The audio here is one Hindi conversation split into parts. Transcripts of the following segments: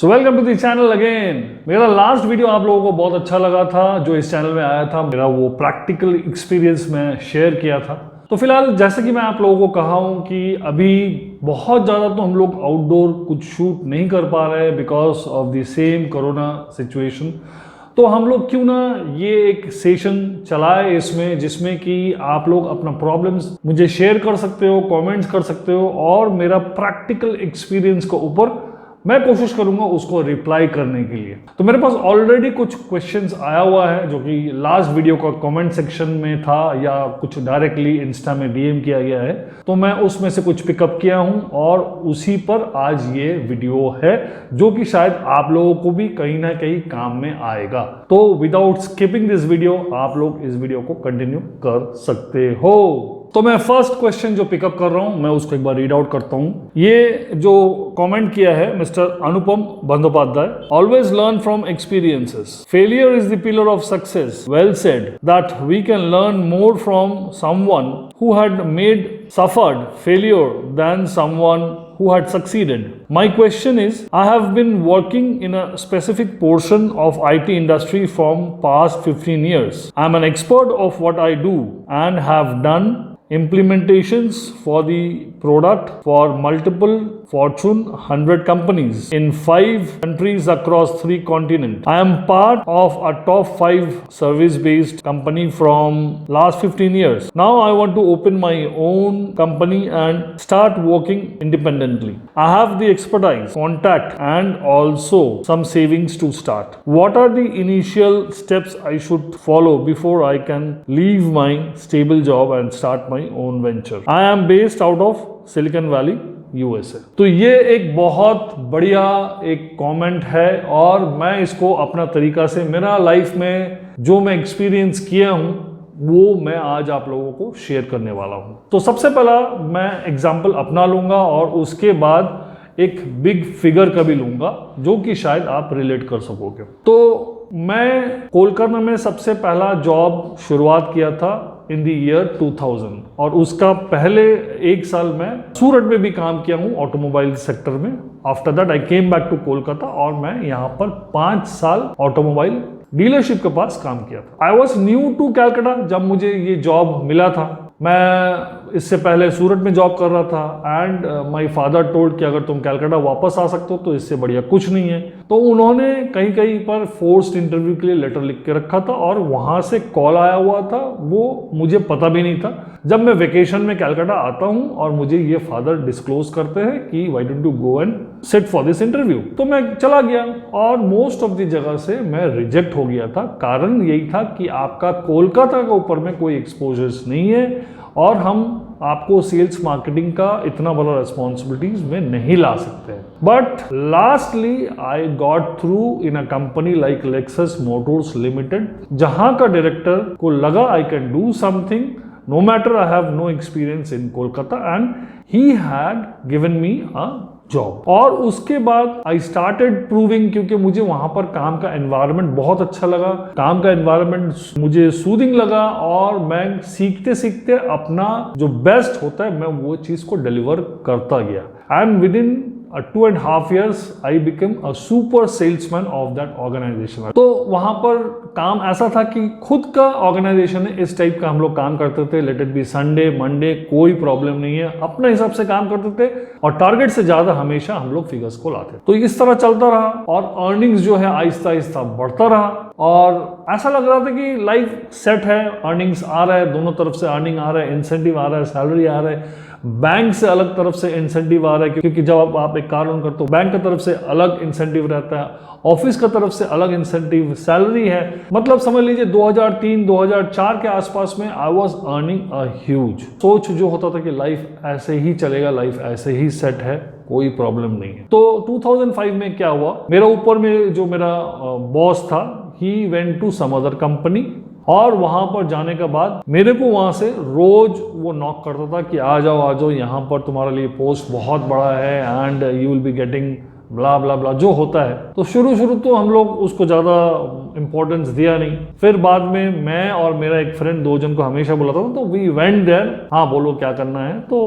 So welcome to the channel again. मेरा लास्ट वीडियो आप लोगों को बहुत अच्छा लगा था जो इस चैनल में आया था, मेरा वो प्रैक्टिकल एक्सपीरियंस मैं शेयर किया था। तो फिलहाल जैसे कि मैं आप लोगों को कहा हूं कि अभी बहुत ज़्यादा तो हम लोग आउटडोर कुछ शूट नहीं कर पा रहे because of the same corona situation. तो हम लोग क्यों ना ये एक सेशन चलाए इसमें जिसमें कि आप लोग अपना प्रॉब्लम्स मुझे शेयर कर सकते हो, कमेंट्स कर सकते हो और मेरा प्रैक्टिकल एक्सपीरियंस के ऊपर मैं कोशिश करूंगा उसको रिप्लाई करने के लिए। तो मेरे पास ऑलरेडी कुछ क्वेश्चंस आया हुआ है जो कि लास्ट वीडियो का कमेंट सेक्शन में था या कुछ डायरेक्टली इंस्टा में डीएम किया गया है, तो मैं उसमें से कुछ पिकअप किया हूं और उसी पर आज ये वीडियो है जो कि शायद आप लोगों को भी कहीं ना कहीं काम में आएगा। तो विदाउट स्किपिंग दिस वीडियो आप लोग इस वीडियो को कंटिन्यू कर सकते हो। तो मैं फर्स्ट क्वेश्चन जो पिकअप कर रहा हूं मैं उसको एक बार रीड आउट करता हूं। ये जो कमेंट किया है mister Anupam Bandopadhyay, always learn from experiences, failure is the pillar of success, well said, that we can learn more from someone who had suffered failure than someone who had succeeded. My question is, I have been working in a specific portion of IT industry from past 15 years. I am an expert of what I do and have done implementations for the product for multiple Fortune 100 companies in 5 countries across 3 continents. I am part of a top 5 service-based company from last 15 years. Now I want to open my own company and start working independently. I have the expertise, contact and also some savings to start. What are the initial steps I should follow before I can leave my stable job and start my own venture? I am based out of Silicon Valley, USA. तो ये एक बहुत बढ़िया एक कमेंट है और मैं इसको अपना तरीका से मेरा लाइफ में जो मैं एक्सपीरियंस किया हूं वो मैं आज आप लोगों को शेयर करने वाला हूं। तो सबसे पहला मैं एग्जांपल अपना लूंगा और उसके बाद एक बिग फिगर का भी लूंगा जो कि शायद आप रिलेट कर सकोगे। तो मैं कोलकाता में सबसे पहला जॉब शुरुआत किया था इन द ईयर 2000 और उसका पहले 1 साल मैं सूरत में भी काम किया हूँ ऑटोमोबाइल सेक्टर में। After that I came back to Kolkata और मैं यहाँ पर 5 साल ऑटोमोबाइल डीलरशिप के पास काम किया था। I was new to Calcutta जब मुझे ये जॉब मिला था। मैं इससे पहले सूरत में जॉब कर रहा था एंड माय फादर टोल्ड कि अगर तुम कैलकाटा वापस आ सकते हो तो इससे बढ़िया कुछ नहीं है। तो उन्होंने कहीं कहीं पर फोर्स्ड इंटरव्यू के लिए लेटर लिख के रखा था और वहां से कॉल आया हुआ था, वो मुझे पता भी नहीं था। जब मैं वेकेशन में कैलकाटा आता हूं और मुझे ये फादर डिस्क्लोज करते हैं कि why don't you go and sit for this interview, तो मैं चला गया और मोस्ट ऑफ द जगह से मैं रिजेक्ट हो गया था। कारण यही था कि आपका कोलकाता के ऊपर में कोई एक्सपोजर्स नहीं है और हम आपको सेल्स मार्केटिंग का इतना बड़ा रिस्पॉन्सिबिलिटीज में नहीं ला सकते हैं। But lastly I got through in a company like Lexus Motors Limited, जहां का डायरेक्टर को लगा I can do something no matter I have no experience in Kolkata and he had given me a job. और उसके बाद आई स्टार्टेड प्रूविंग, क्योंकि मुझे वहां पर काम का एनवायरनमेंट बहुत अच्छा लगा, काम का एनवायरनमेंट मुझे सूदिंग लगा और मैं सीखते सीखते अपना जो बेस्ट होता है मैं वो चीज को डिलीवर करता गया and with in 2.5 years I became a super salesman of that organization। तो वहां पर काम ऐसा था कि खुद का ऑर्गेनाइजेशन है, इस टाइप का हम लोग काम करते थे। Let it be Sunday Monday कोई प्रॉब्लम नहीं है, अपने हिसाब से काम करते थे और टारगेट से ज्यादा हमेशा हम लोग फिगर्स को लाते। तो इस तरह चलता रहा और अर्निंग्स जो है आहिस्ता आहिस्ता बढ़ता रहा और ऐसा लग रहा था कि लाइफ सेट है, अर्निंग्स आ रहा है, दोनों तरफ से अर्निंग आ रहा है, इंसेंटिव आ रहा है, सैलरी आ रहा है, बैंक से अलग तरफ से इंसेंटिव आ रहा है क्योंकि जब आप एक कार लोन करते हो बैंक की तरफ से अलग इंसेंटिव रहता है, ऑफिस की तरफ से अलग इंसेंटिव, सैलरी है। मतलब समझ लीजिए 2003-2004 के आसपास में I was earning a huge. सोच जो होता था कि लाइफ ऐसे ही चलेगा, लाइफ ऐसे ही सेट है, कोई प्रॉब्लम नहीं है। तो 2005 में क्या हुआ, मेरा ऊपर में जो मेरा बॉस था he went to some other company और वहां पर जाने के बाद मेरे को वहां से रोज वो नॉक करता था कि आ जाओ यहाँ पर तुम्हारे लिए पोस्ट बहुत बड़ा है and you will be getting blah blah blah जो होता है। तो शुरू तो हम लोग उसको ज़्यादा इंपॉर्टेंस दिया नहीं। फिर बाद में मैं और मेरा एक फ्रेंड, दो जन को हमेशा बुलाता था, तो वी वेंट देयर, हाँ बोलो क्या करना है। तो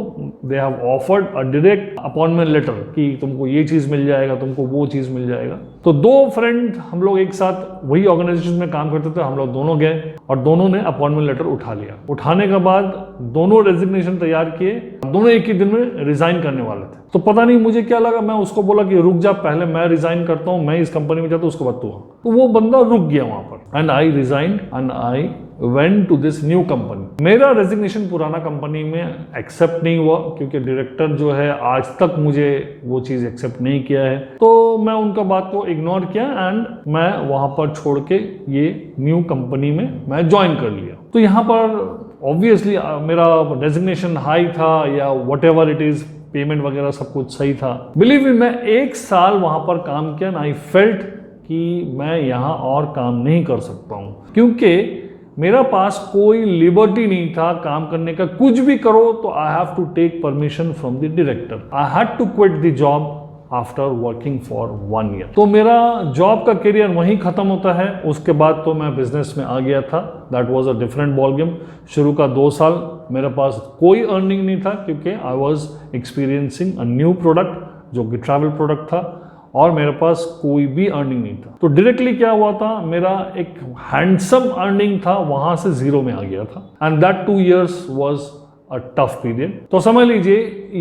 they have offered a direct appointment letter कि तुमको ये चीज़ मिल जाएगा, तुमको वो चीज़ मिल जाएगा। तो दो फ्रेंड हम लोग एक साथ वही ऑर्गेनाइजेशन में काम करते थे, हम लोग दोनों गए और दोनों ने अपॉइंटमेंट लेटर उठा लिया। उठाने के बाद दोनों रेजिग्नेशन तैयार किए, दोनों एक ही दिन में रिजाइन करने वाले थे। तो पता नहीं मुझे क्या लगा, मैं उसको बोला कि रुक जा, पहले मैं रिजाइन करता हूँ, मैं इस कंपनी में जाता हूँ, उसके बाद तू। तो वो बंदा रुक गया वहां पर and I resign and I went to this new company. मेरा रेजिग्नेशन पुराना कंपनी में एक्सेप्ट नहीं हुआ क्योंकि डायरेक्टर जो है आज तक मुझे वो चीज़ एक्सेप्ट नहीं किया है। तो मैं उनका बात को इग्नोर किया एंड मैं वहां पर छोड़ के ये न्यू कंपनी में मैं ज्वाइन कर लिया। तो यहाँ पर ऑब्वियसली मेरा रेजिग्नेशन हाई था या what ever it is, payment वगैरह सब कुछ सही था। बिलीव मी, मैं 1 साल वहां पर काम किया, आई फेल्ट कि मैं यहाँ और काम नहीं कर सकता हूँ क्योंकि मेरा पास कोई लिबर्टी नहीं था काम करने का। कुछ भी करो तो I have to take permission from the director. I had to quit the job after working for 1 year. तो मेरा जॉब का करियर वहीं खत्म होता है। उसके बाद तो मैं बिजनेस में आ गया था। That was a different ball game. शुरू का 2 साल मेरे पास कोई अर्निंग नहीं था क्योंकि I was experiencing a new product जो कि ट्रैवल प्रोडक्ट था और मेरे पास कोई भी अर्निंग नहीं था। तो डायरेक्टली क्या हुआ था, मेरा एक हैंडसम अर्निंग था वहां से जीरो में आ गया था and that 2 years was a tough period. तो समझ लीजिए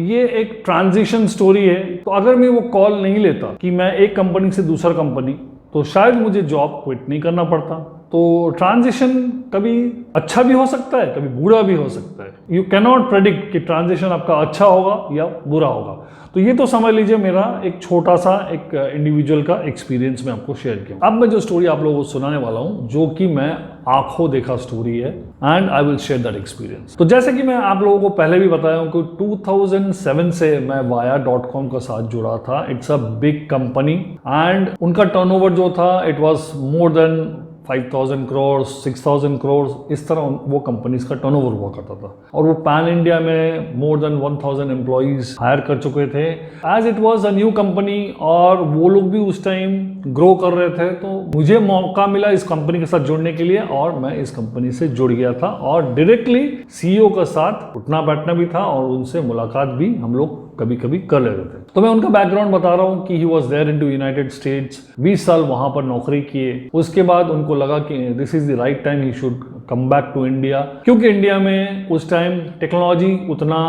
ये एक ट्रांजिशन स्टोरी है। तो अगर मैं वो कॉल नहीं लेता कि मैं एक कंपनी से दूसरा कंपनी, तो शायद मुझे जॉब क्विट नहीं करना पड़ता। तो ट्रांजिशन कभी अच्छा भी हो सकता है, कभी बुरा भी हो सकता है। यू कैन नॉट प्रेडिक्ट कि ट्रांजिशन आपका अच्छा होगा या बुरा होगा। तो ये तो समझ लीजिए मेरा एक छोटा सा एक इंडिविजुअल का एक्सपीरियंस मैं आपको शेयर किया। अब मैं जो स्टोरी आप लोगों को सुनाने वाला हूं, जो कि मैं आंखों देखा स्टोरी है and I will share that experience. तो जैसे कि मैं आप लोगों को पहले भी बताया हूं कि 2007 से मैं Vaya.com का साथ जुड़ा था। It's a big company and उनका टर्नओवर जो था it was more than 5,000 crore 6,000 crore, इस तरह वो कंपनीज का टर्नओवर हुआ करता था और वो पैन इंडिया में मोर देन 1,000 एम्प्लॉइज हायर कर चुके थे। As it was a new company और वो लोग भी उस टाइम ग्रो कर रहे थे, तो मुझे मौका मिला इस कंपनी के साथ जुड़ने के लिए और मैं इस कंपनी से जुड़ गया था और डायरेक्टली सीईओ के साथ उठना बैठना भी था और उनसे मुलाकात भी हम लोग कभी कभी कर लेते थे। तो मैं उनका बैकग्राउंड बता रहा हूँ कि he was there in to United States, 20 साल वहां पर नौकरी किए। उसके बाद उनको लगा कि this is the right time he should come back to India, क्योंकि इंडिया में उस टाइम टेक्नोलॉजी उतना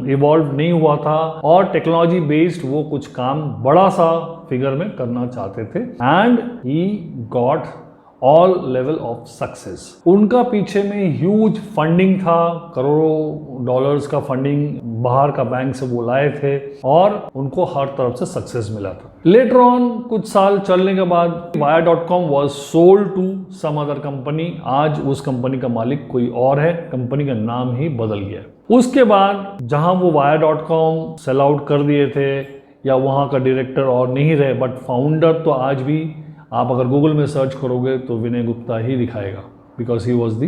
इवॉल्व नहीं हुआ था और टेक्नोलॉजी बेस्ड वो कुछ काम बड़ा सा फिगर में करना चाहते थे and he got all level of success. उनका पीछे में ह्यूज फंडिंग था, करोड़ों डॉलर्स का फंडिंग बाहर का बैंक से वो लाए थे और उनको हर तरफ से सक्सेस मिला था। लेटर ऑन कुछ साल चलने के बाद Vaya.com was sold to some other company। आज उस कंपनी का मालिक कोई और है, कंपनी का नाम ही बदल गया। उसके बाद जहां वो Vaya.com सेल आउट कर दिए थे या वहां का डायरेक्टर और नहीं रहे, बट फाउंडर तो आज भी आप अगर गूगल में सर्च करोगे तो विनय गुप्ता ही दिखाएगा, because he was the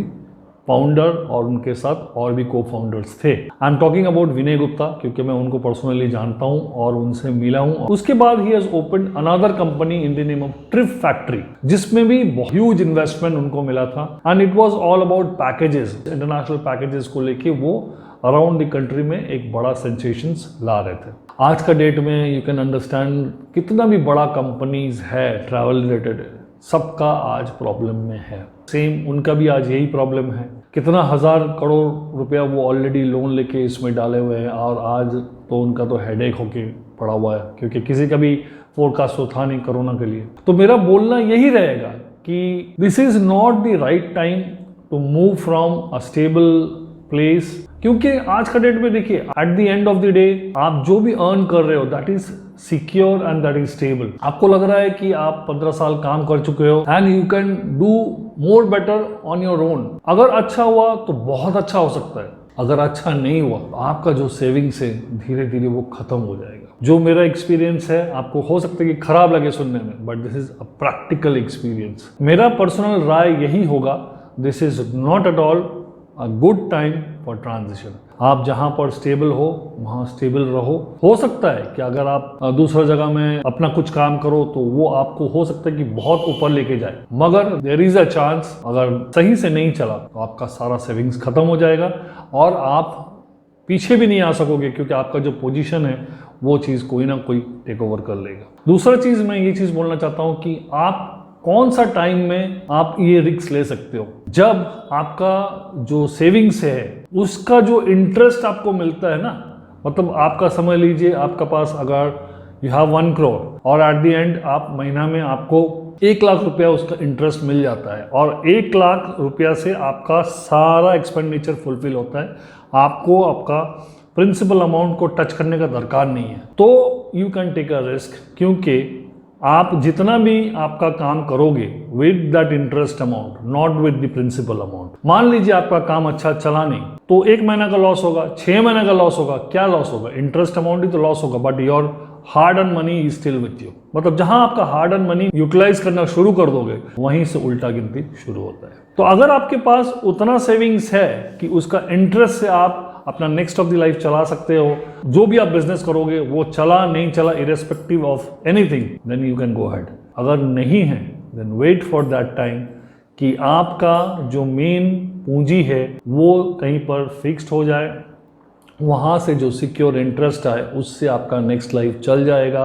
founder और उनके साथ और भी को फाउंडर्स थे। आई एम टॉकिंग अबाउट विनय गुप्ता क्योंकि मैं उनको पर्सनली जानता हूं और उनसे मिला हूं। उसके बाद he has opened another company in the name of trip factory, जिसमें भी ह्यूज इन्वेस्टमेंट उनको मिला था and it was all about packages, international packages को लेके वो अराउंड द कंट्री में एक बड़ा सेंसेशंस ला रहे थे। आज का डेट में यू कैन अंडरस्टैंड कितना भी बड़ा कंपनीज है ट्रैवल रिलेटेड, सबका आज प्रॉब्लम में है। सेम उनका भी आज यही प्रॉब्लम है। कितना 1,000 करोड़ रुपया वो ऑलरेडी लोन लेके इसमें डाले हुए हैं और आज तो उनका तो हेडेक होके पड़ा हुआ है क्योंकि किसी का भी फोरकास्ट तो था नहीं कोरोना के लिए। तो मेरा बोलना यही रहेगा कि this is not the right time to move from a stable place, क्योंकि आज का डेट में देखिए at the end of the day आप जो भी अर्न कर रहे हो that is secure and that is stable. आपको लग रहा है कि आप 15 साल काम कर चुके हो and you can do more better on your own. अगर अच्छा हुआ तो बहुत अच्छा हो सकता है, अगर अच्छा नहीं हुआ तो आपका जो सेविंग्स है धीरे धीरे वो खत्म हो जाएगा। जो मेरा एक्सपीरियंस है, आपको हो सकता है कि खराब लगे सुनने में, but this is a practical experience. मेरा पर्सनल राय यही होगा, this is not at all a good time for transition. आप जहां पर स्टेबल हो वहां स्टेबल रहो। हो सकता है कि अगर आप दूसरा जगह में अपना कुछ काम करो तो वो आपको हो सकता है कि बहुत ऊपर लेके जाए, मगर देयर इज अ चांस अगर सही से नहीं चला तो आपका सारा सेविंग्स खत्म हो जाएगा और आप पीछे भी नहीं आ सकोगे, क्योंकि आपका जो पोजीशन है वो चीज़ कोई ना कोई टेक ओवर कर लेगा। दूसरा चीज़ मैं ये चीज़ बोलना चाहता हूँ कि आप कौन सा टाइम में आप ये रिस्क ले सकते हो, जब आपका जो सेविंग्स है उसका जो इंटरेस्ट आपको मिलता है ना, मतलब आपका समझ लीजिए आपका पास अगर यू हैव 1 करोड़ और एट द एंड आप महीना में आपको 1 लाख रुपया उसका इंटरेस्ट मिल जाता है और 1 लाख रुपया से आपका सारा एक्सपेंडिचर फुलफिल होता है, आपको आपका प्रिंसिपल अमाउंट को टच करने का दरकार नहीं है, तो you can take a risk, क्योंकि आप जितना भी आपका काम करोगे with that interest amount, not with the principal amount. मान लीजिए आपका काम अच्छा चला नहीं तो 1 महीना का लॉस होगा, 6 महीने का लॉस होगा, क्या लॉस होगा? इंटरेस्ट अमाउंट ही तो लॉस होगा, but your hard earn money is still with you. मतलब जहां आपका हार्ड अर्न मनी यूटिलाइज करना शुरू कर दोगे वहीं से उल्टा गिनती शुरू होता है। तो अगर आपके पास उतना सेविंग्स है कि उसका इंटरेस्ट से आप अपना नेक्स्ट ऑफ द लाइफ चला सकते हो, जो भी आप बिजनेस करोगे वो चला नहीं चला irrespective of anything, then you can go ahead. अगर नहीं है then wait for that time कि आपका जो मेन पूंजी है वो कहीं पर फिक्स्ड हो जाए, वहाँ से जो सिक्योर इंटरेस्ट आए उससे आपका नेक्स्ट लाइफ चल जाएगा।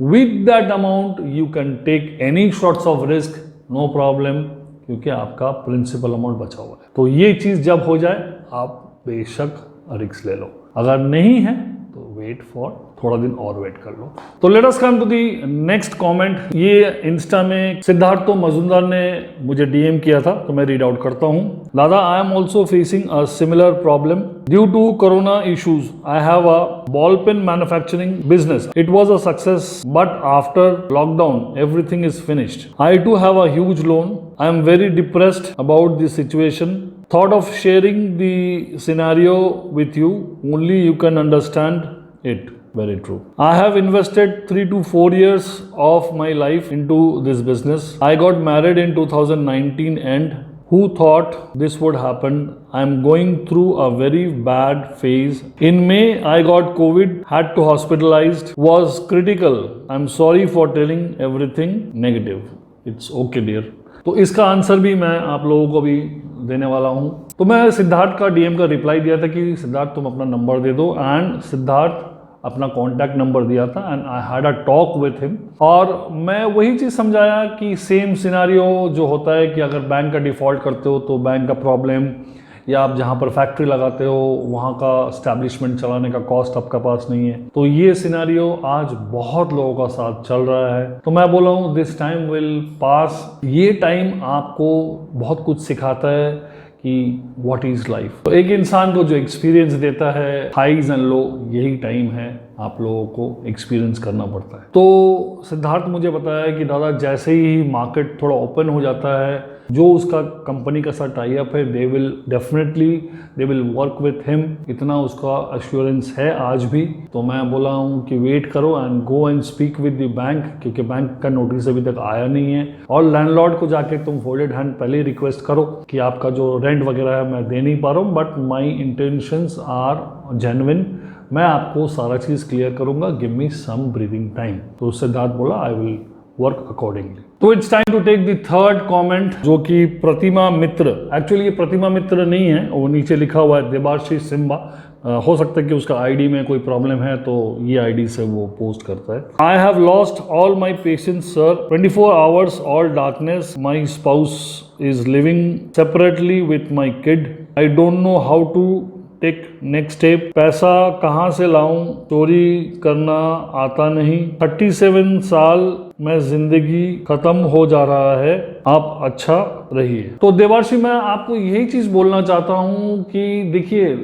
With that amount you can take any sorts of risk, no problem, क्योंकि आपका प्रिंसिपल अमाउंट बचा हुआ है। तो ये चीज़ जब हो जाए आप बेशक रिस्क ले लो, अगर नहीं है तो वेट फॉर थोड़ा दिन और वेट कर लो। तो let us come to the next comment. ये इंस्टा में सिद्धार्थ मजुमदार ने मुझे डीएम किया था, तो मैं रीड आउट करता हूँ। दादा, I am also facing a similar problem due to corona issues. I have a ball pen manufacturing business. It was a success, but after lockdown everything is finished. I too have a huge loan. I am very depressed about the situation. Thought of sharing the scenario with you. Only you can understand it. Very true. I have invested 3 to 4 years of my life into this business. I got married in 2019 and who thought this would happen? I'm going through a very bad phase. In May, I got COVID, had to hospitalized, was critical. I'm sorry for telling everything negative. It's okay, dear. तो इसका आंसर भी मैं आप लोगों को भी देने वाला हूँ। तो मैं सिद्धार्थ का डीएम का रिप्लाई दिया था कि सिद्धार्थ तुम अपना नंबर दे दो, एंड सिद्धार्थ अपना कॉन्टैक्ट नंबर दिया था and I had a talk with him. और मैं वही चीज़ समझाया कि सेम सिनारियो जो होता है कि अगर बैंक का डिफ़ॉल्ट करते हो तो बैंक का प्रॉब्लम, या आप जहाँ पर फैक्ट्री लगाते हो वहाँ का स्टैब्लिशमेंट चलाने का कॉस्ट आपका पास नहीं है, तो ये सिनारियो आज बहुत लोगों का साथ चल रहा है। तो मैं बोला हूँ दिस टाइम विल पास। ये टाइम आपको बहुत कुछ सिखाता है कि व्हाट इज़ लाइफ। तो एक इंसान को जो एक्सपीरियंस देता है हाईज एंड लो, यही टाइम है आप लोगों को एक्सपीरियंस करना पड़ता है। तो सिद्धार्थ मुझे बताया कि दादा जैसे ही मार्केट थोड़ा ओपन हो जाता है, जो उसका कंपनी का साथ टाई अप है, they will work with him, इतना उसका अश्योरेंस है आज भी। तो मैं बोला हूँ कि वेट करो and go and speak with the bank, क्योंकि बैंक का नोटिस अभी तक आया नहीं है। और लैंडलॉर्ड को जाके तुम फोल्डेड हैंड पहले ही रिक्वेस्ट करो कि आपका जो रेंट वगैरह है मैं दे नहीं पा रहा हूँ, but my intentions are genuine, मैं आपको सारा चीज़ क्लियर करूँगा, give me some breathing time. तो सिद्धार्थ बोला आई विल वर्क अकॉर्डिंगली। तो it's time to take the third comment, जो कि प्रतिमा मित्र, एक्चुअली ये प्रतिमा मित्र नहीं है, वो नीचे लिखा हुआ है देबाशीष सिम्बा। हो सकता है कि उसका आईडी में कोई प्रॉब्लम है तो ये आईडी से वो पोस्ट करता है। I have lost all my patience sir, 24 hours all darkness, my spouse is living separately with my kid, I don't know how to take next step, पैसा कहाँ से लाऊं, चोरी करना आता नहीं, 37 साल में जिंदगी खत्म हो जा रहा है, आप अच्छा रहिए। तो देवार्षि मैं आपको यही चीज़ बोलना चाहता हूँ कि देखिए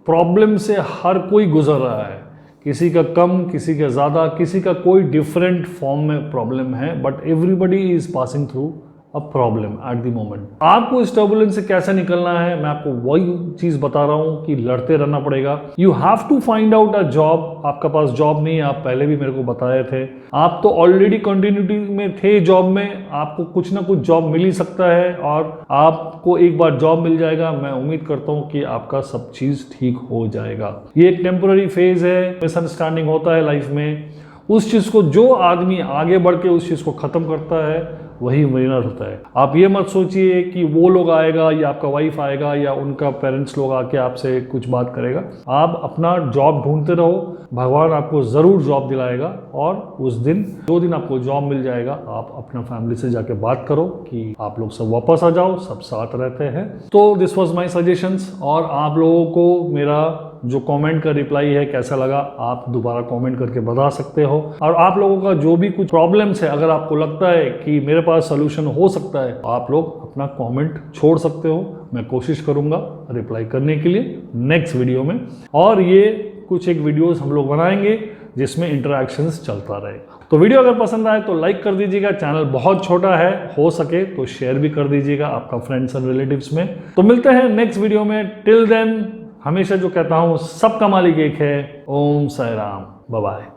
प्रॉब्लम से हर कोई गुजर रहा है, किसी का कम, किसी का ज़्यादा, किसी का कोई डिफरेंट फॉर्म में प्रॉब्लम है, but everybody is passing through a problem at the moment. आपको इस टर्बुलेंस से कैसे निकलना है, मैं आपको वही चीज बता रहा हूं कि लड़ते रहना पड़ेगा। You have to find out a job. आपका पास जॉब नहीं है, आप पहले भी मेरे को बताए थे, आप तो ऑलरेडी कंटिन्यूटी में थे जॉब में, आपको कुछ ना कुछ जॉब मिल ही सकता है और आपको एक बार जॉब मिल जाएगा, मैं उम्मीद करता हूं कि आपका सब चीज ठीक हो जाएगा। ये एक टेम्पोररी फेज है, मिसअंडरस्टैंडिंग होता है लाइफ में, उस चीज को जो आदमी आगे बढ़ के उस चीज को खत्म करता है वही विनर होता है। आप ये मत सोचिए कि वो लोग आएगा या आपका वाइफ आएगा या उनका पेरेंट्स लोग आके आपसे कुछ बात करेगा। आप अपना जॉब ढूंढते रहो, भगवान आपको जरूर जॉब दिलाएगा और उस दिन जो दिन आपको जॉब मिल जाएगा आप अपना फैमिली से जाके बात करो कि आप लोग सब वापस आ जाओ, सब साथ रहते हैं। तो दिस वाज माय सजेशंस। और आप लोगों को मेरा जो कमेंट का रिप्लाई है कैसा लगा आप दोबारा कमेंट करके बता सकते हो। और आप लोगों का जो भी कुछ प्रॉब्लम्स है, अगर आपको लगता है कि मेरे पास सोल्यूशन हो सकता है, तो आप लोग अपना कमेंट छोड़ सकते हो, मैं कोशिश करूंगा रिप्लाई करने के लिए नेक्स्ट वीडियो में। और ये कुछ एक वीडियोस हम लोग बनाएंगे जिसमें इंटरैक्शंस चलता रहेगा। तो वीडियो अगर पसंद आए तो लाइक कर दीजिएगा, चैनल बहुत छोटा है, हो सके तो शेयर भी कर दीजिएगा आपका फ्रेंड्स एंड रिलेटिव्स में। तो मिलते हैं नेक्स्ट वीडियो में। टिल देन हमेशा जो कहता हूं, सबका मालिक एक है। ओम साई राम, बाय बाय।